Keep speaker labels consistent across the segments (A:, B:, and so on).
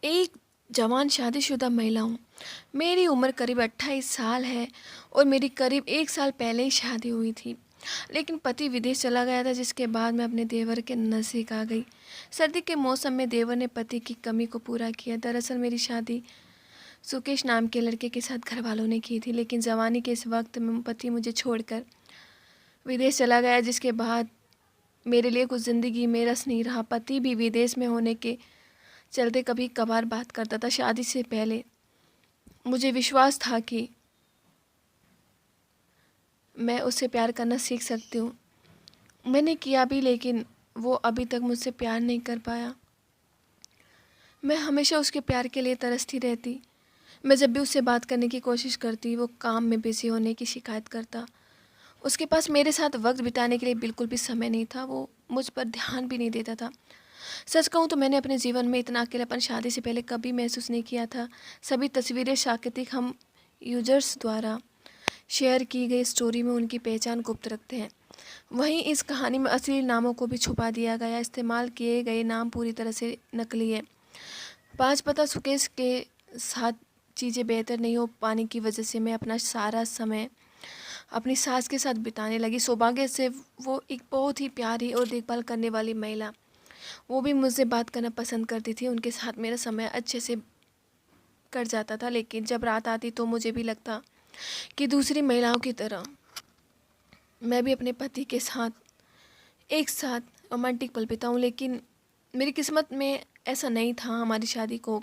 A: एक जवान शादीशुदा महिला हूँ। मेरी उम्र करीब 28 साल है और मेरी करीब 1 साल पहले ही शादी हुई थी। लेकिन पति विदेश चला गया था, जिसके बाद मैं अपने देवर के नज़दीक आ गई। सर्दी के मौसम में देवर ने पति की कमी को पूरा किया। दरअसल मेरी शादी सुकेश नाम के लड़के के साथ घर वालों ने की थी, लेकिन जवानी के इस वक्त में पति मुझे छोड़कर विदेश चला गया, जिसके बाद मेरे लिए कुछ ज़िंदगी में रस नहीं रहा। पति भी विदेश में होने के चलते कभी कभार बात करता था। शादी से पहले मुझे विश्वास था कि मैं उससे प्यार करना सीख सकती हूँ। मैंने किया भी, लेकिन वो अभी तक मुझसे प्यार नहीं कर पाया। मैं हमेशा उसके प्यार के लिए तरसती रहती। मैं जब भी उससे बात करने की कोशिश करती, वो काम में बिज़ी होने की शिकायत करता। उसके पास मेरे साथ वक्त बिताने के लिए बिल्कुल भी समय नहीं था। वो मुझ पर ध्यान भी नहीं देता था। सच कहूँ तो मैंने अपने जीवन में इतना अकेलापन शादी से पहले कभी महसूस नहीं किया था। सभी तस्वीरें सांकेतिक हम यूजर्स द्वारा शेयर की गई स्टोरी में उनकी पहचान गुप्त रखते हैं। वहीं इस कहानी में असली नामों को भी छुपा दिया गया। इस्तेमाल किए गए नाम पूरी तरह से नकली है। पाँच पता सुकेश के साथ चीज़ें बेहतर नहीं हो पाने की वजह से मैं अपना सारा समय अपनी सास के साथ बिताने लगी। सौभाग्य से वो एक बहुत ही प्यारी और देखभाल करने वाली महिला, वो भी मुझसे बात करना पसंद करती थी। उनके साथ मेरा समय अच्छे से कट जाता था, लेकिन जब रात आती तो मुझे भी लगता कि दूसरी महिलाओं की तरह मैं भी अपने पति के साथ एक साथ रोमांटिक पल बिताऊं। लेकिन मेरी किस्मत में ऐसा नहीं था। हमारी शादी को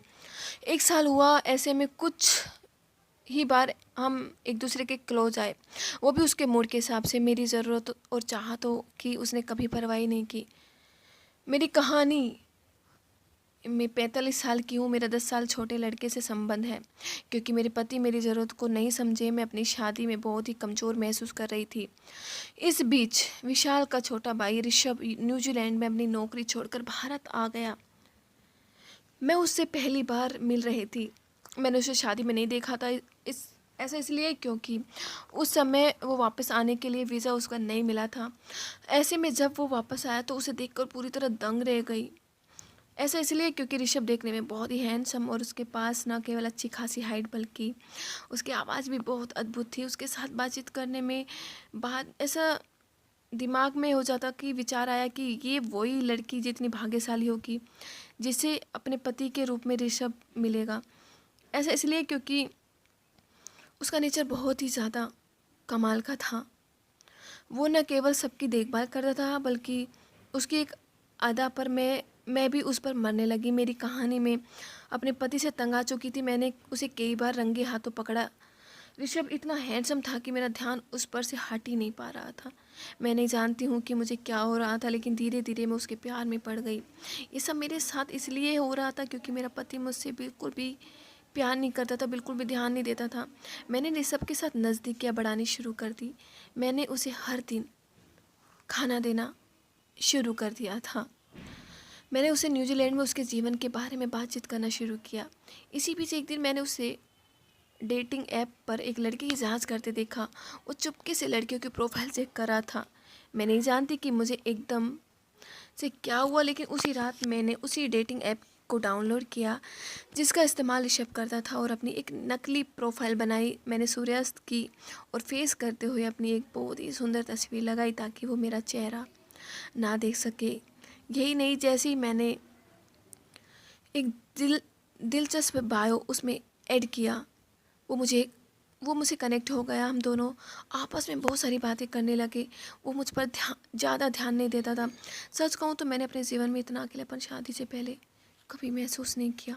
A: 1 साल हुआ, ऐसे में कुछ ही बार हम एक दूसरे के क्लोज आए, वो भी उसके मूड के हिसाब से। मेरी ज़रूरत और चाहतों की उसने कभी परवाह नहीं की। मेरी कहानी मैं 45 साल की हूँ। मेरा 10 साल छोटे लड़के से संबंध है। क्योंकि मेरे पति मेरी ज़रूरत को नहीं समझे, मैं अपनी शादी में बहुत ही कमज़ोर महसूस कर रही थी। इस बीच विशाल का छोटा भाई ऋषभ न्यूजीलैंड में अपनी नौकरी छोड़कर भारत आ गया। मैं उससे पहली बार मिल रही थी। मैंने उसे शादी में नहीं देखा था। ऐसा इसलिए क्योंकि उस समय वो वापस आने के लिए वीज़ा उसका नहीं मिला था। ऐसे में जब वो वापस आया तो उसे देखकर पूरी तरह दंग रह गई। ऐसा इसलिए क्योंकि ऋषभ देखने में बहुत ही हैंडसम और उसके पास न केवल अच्छी खासी हाइट बल्कि उसकी आवाज़ भी बहुत अद्भुत थी। उसके साथ बातचीत करने में बात ऐसा दिमाग में हो जाता कि विचार आया कि ये वही लड़की जितनी भाग्यशाली होगी जिसे अपने पति के रूप में ऋषभ मिलेगा। ऐसा इसलिए क्योंकि उसका नेचर बहुत ही ज़्यादा कमाल का था। वो न केवल सबकी देखभाल करता था बल्कि उसकी एक अदा पर मैं भी उस पर मरने लगी। मेरी कहानी में अपने पति से तंग आ चुकी थी। मैंने उसे कई बार रंगे हाथों पकड़ा। ऋषभ इतना हैंडसम था कि मेरा ध्यान उस पर से हट ही नहीं पा रहा था। मैं नहीं जानती हूँ कि मुझे क्या हो रहा था, लेकिन धीरे धीरे मैं उसके प्यार में पड़ गई। ये सब मेरे साथ इसलिए हो रहा था क्योंकि मेरा पति मुझसे बिल्कुल भी प्यार नहीं करता था, बिल्कुल भी ध्यान नहीं देता था। मैंने ऋषभ के साथ नज़दीकियाँ बढ़ानी शुरू कर दी। मैंने उसे हर दिन खाना देना शुरू कर दिया था। मैंने उसे न्यूजीलैंड में उसके जीवन के बारे में बातचीत करना शुरू किया। इसी बीच एक दिन मैंने उसे डेटिंग ऐप पर एक लड़की की जांच करते देखा। वो चुपके से लड़कियों की प्रोफाइल चेक कर रहा था। मैं नहीं जानती कि मुझे एकदम से क्या हुआ, लेकिन उसी रात मैंने उसी डेटिंग ऐप को डाउनलोड किया जिसका इस्तेमाल ऋषभ करता था और अपनी एक नकली प्रोफाइल बनाई। मैंने सूर्यास्त की और फेस करते हुए अपनी एक बहुत ही सुंदर तस्वीर लगाई ताकि वो मेरा चेहरा ना देख सके। यही नहीं, जैसे ही मैंने एक दिलचस्प बायो उसमें ऐड किया, वो मुझे वो मुझसे कनेक्ट हो गया। हम दोनों आपस में बहुत सारी बातें करने लगे। वो मुझ पर ज़्यादा ध्यान नहीं देता था। सच कहूँ तो मैंने अपने जीवन में इतना अकेलापन शादी से पहले कभी महसूस नहीं किया।